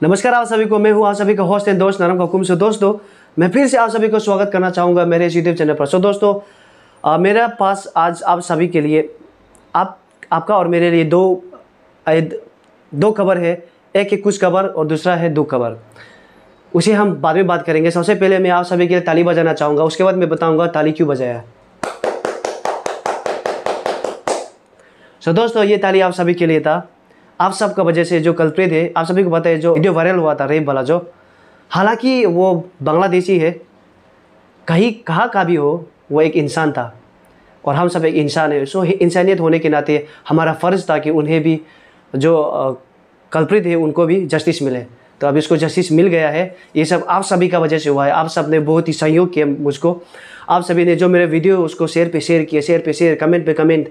नमस्कार आप सभी को, मैं हूं आप सभी का होस्ट एंड दोस्त नरम हुकुम। से दोस्तों, मैं फिर से आप सभी को स्वागत करना चाहूँगा मेरे इस यूट्यूब चैनल पर। सो दोस्तों, मेरे पास आज आप सभी के लिए आपका और मेरे लिए दो खबर है। एक है कुछ खबर और दूसरा है दुख खबर। उसे हम बाद में बात करेंगे। सबसे पहले मैं आप सभी के लिए ताली बजाना चाहूँगा, उसके बाद मैं बताऊँगा ताली क्यों बजाया। सो दोस्तों, ये ताली आप सभी के लिए था। आप सबका वजह से जो कल्प्रिट है, आप सभी को पता है, जो वीडियो वायरल हुआ था रेप वाला, जो हालांकि वो बांग्लादेशी है, कहाँ का भी हो, वो एक इंसान था और हम सब एक इंसान है। सो इंसानियत होने के नाते हमारा फ़र्ज़ था कि उन्हें भी, जो कल्प्रिट है, उनको भी जस्टिस मिले। तो अब इसको जस्टिस मिल गया है। ये सब आप सभी का वजह से हुआ है। आप सब ने बहुत ही सहयोग किया मुझको। आप सभी ने जो मेरे वीडियो उसको शेयर पे शेयर, कमेंट पे कमेंट,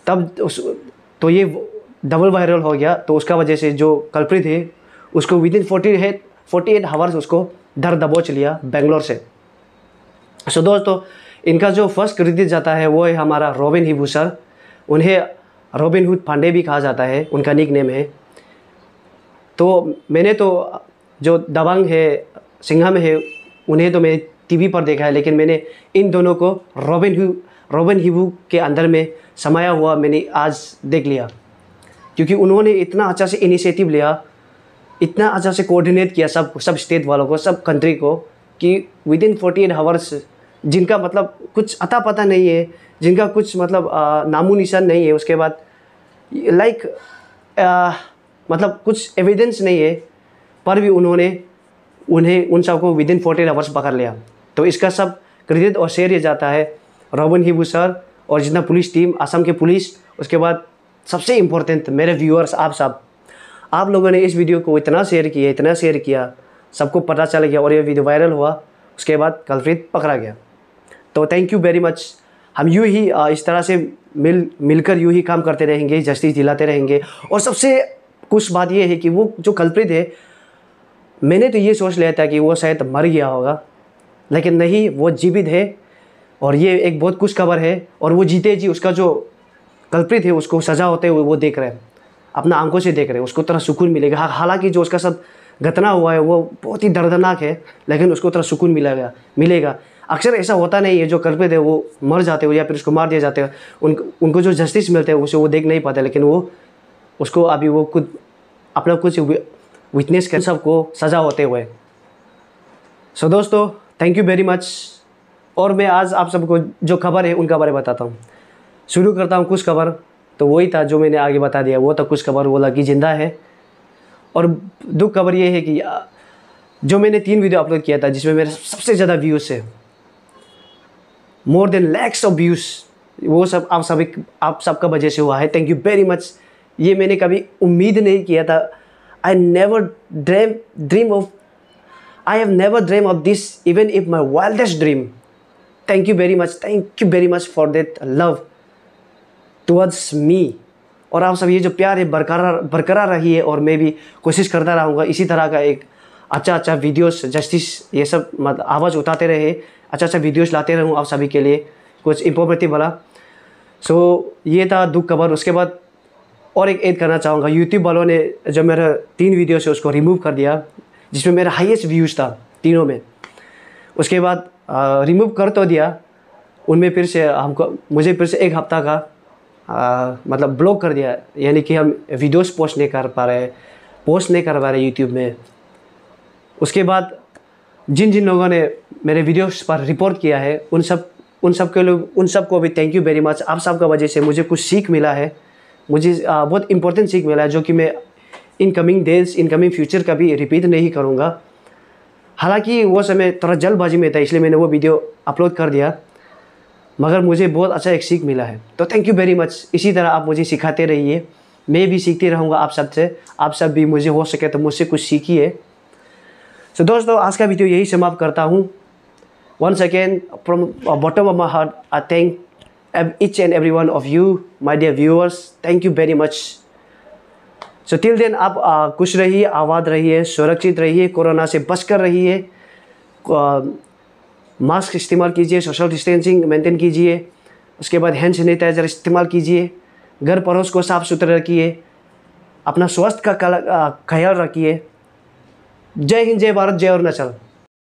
तो ये डबल वायरल हो गया। तो उसका वजह से जो कल्प्रिट है उसको विदिन 48 आवर्स उसको धर दबोच लिया बेंगलोर से। सो दोस्तों, इनका जो फर्स्ट क्रेडिट जाता है वो है हमारा रॉबिन हिबू सर। उन्हें रॉबिन हुड पांडे भी कहा जाता है, उनका निक नेम है। तो मैंने तो जो दबंग है, सिंघम है, उन्हें तो मैंने टीवी पर देखा है, लेकिन मैंने इन दोनों को रॉबिन हिबू के अंदर में समाया हुआ मैंने आज देख लिया, क्योंकि उन्होंने इतना अच्छा से इनिशिएटिव लिया, इतना अच्छा से कोऑर्डिनेट किया सब स्टेट वालों को, सब कंट्री को, कि विदिन 48 आवर्स, जिनका मतलब कुछ अता पता नहीं है, जिनका कुछ मतलब नामो निशान नहीं है, उसके बाद मतलब कुछ एविडेंस नहीं है, पर भी उन सबको विदिन 48 आवर्स पकड़ लिया। तो इसका सब क्रेडिट और श्रेय जाता है रॉबिन हिबू सर और जितना पुलिस टीम, असम के पुलिस। उसके बाद सबसे इम्पोर्टेंट मेरे व्यूअर्स, आप लोगों ने इस वीडियो को इतना शेयर किया, सबको पता चल गया और ये वीडियो वायरल हुआ। उसके बाद कल्प्रिट पकड़ा गया। तो थैंक यू वेरी मच। हम यूँ ही इस तरह से मिलकर यूँ ही काम करते रहेंगे, जस्टिस दिलाते रहेंगे। और सबसे कुछ बात ये है कि वो जो कल्प्रिट है, मैंने तो ये सोच लिया था कि वो शायद मर गया होगा, लेकिन नहीं, वो जीवित है। और ये एक बहुत खुश खबर है। और वो जीते जी उसका जो कल्प्रिट है उसको सज़ा होते हुए वो देख रहे हैं, अपना आंखों से देख रहे हैं, उसको तरह सुकून मिलेगा। हालांकि जो उसका साथ घटना हुआ है वो बहुत ही दर्दनाक है, लेकिन उसको तरह सुकून मिलेगा। अक्सर ऐसा होता नहीं है, जो कल्प्रिट है वो मर जाते हो या फिर उसको मार दिया जाते हैं, उनको जो जस्टिस मिलते हैं उसे वो देख नहीं पाते, लेकिन वो उसको अभी वो खुद अपना कुछ विटनेस कर सबको सज़ा होते हुए। सो दोस्तों, थैंक यू वेरी मच। और मैं आज आप सबको जो खबर है उनका बारे में बताता हूँ। शुरू करता हूँ कुछ खबर। तो वही था जो मैंने आगे बता दिया, वो था कुछ खबर, वो लकी जिंदा है। और दुख खबर ये है कि जो मैंने 3 वीडियो अपलोड किया था, जिसमें मेरे सबसे ज़्यादा व्यूज़ है, more than lakhs of views, वो सब आप सबका वजह से हुआ है। Thank you very much. ये मैंने कभी उम्मीद नहीं किया था। I have never dream of this, even if my wildest dream. Thank you very much for that love towards me. और आप सब ये जो प्यार है बरकरार रही है, और मैं भी कोशिश करता रहूँगा इसी तरह का एक अच्छा वीडियोस, जस्टिस, ये सब मतलब आवाज़ उठाते रहे, अच्छा वीडियोस लाते रहूँ आप सभी के लिए, कुछ इंफॉर्मेटिव वाला। सो ये था दुख खबर। उसके बाद और एक ऐड करना चाहूँगा, यूट्यूब वालों ने जो मेरा 3 वीडियो है उसको रिमूव कर दिया, जिसमें मेरा हाईएस्ट व्यूज़ था तीनों में। उसके बाद रिमूव कर तो दिया, उनमें फिर से मुझे फिर से 1 हफ्ता का मतलब ब्लॉक कर दिया, यानी कि हम वीडियोस पोस्ट नहीं कर पा रहे यूट्यूब में। उसके बाद जिन लोगों ने मेरे वीडियोस पर रिपोर्ट किया है, उन सब को भी थैंक यू वेरी मच। आप सबका वजह से मुझे कुछ सीख मिला है, मुझे बहुत इंपॉर्टेंट सीख मिला है, जो कि मैं इनकमिंग फ्यूचर का भी रिपीट नहीं करूँगा। हालांकि वो समय थोड़ा जल्दबाजी में था, इसलिए मैंने वो वीडियो अपलोड कर दिया, मगर मुझे बहुत अच्छा एक सीख मिला है। तो थैंक यू वेरी मच। इसी तरह आप मुझे सिखाते रहिए, मैं भी सीखते रहूँगा आप सब से। आप सब भी मुझे हो सके तो मुझसे कुछ सीखिए। तो दोस्तों, आज का वीडियो यही समाप्त करता हूँ। Once again from bottom of my heart, I thank each and every one of you, my dear viewers. Thank you very much. So till then आप खुश रहिए, आबाद रहिए, सुरक्षित रहिए, कोरोना से बचकर रहिए, मास्क इस्तेमाल कीजिए, सोशल डिस्टेंसिंग मेंटेन कीजिए। उसके बाद हैंड सैनिटाइज़र इस्तेमाल कीजिए, घर पड़ोस को साफ़ सुथरा रखिए, अपना स्वास्थ्य का ख्याल रखिए। जय हिंद, जय भारत, जय अरुणाचल।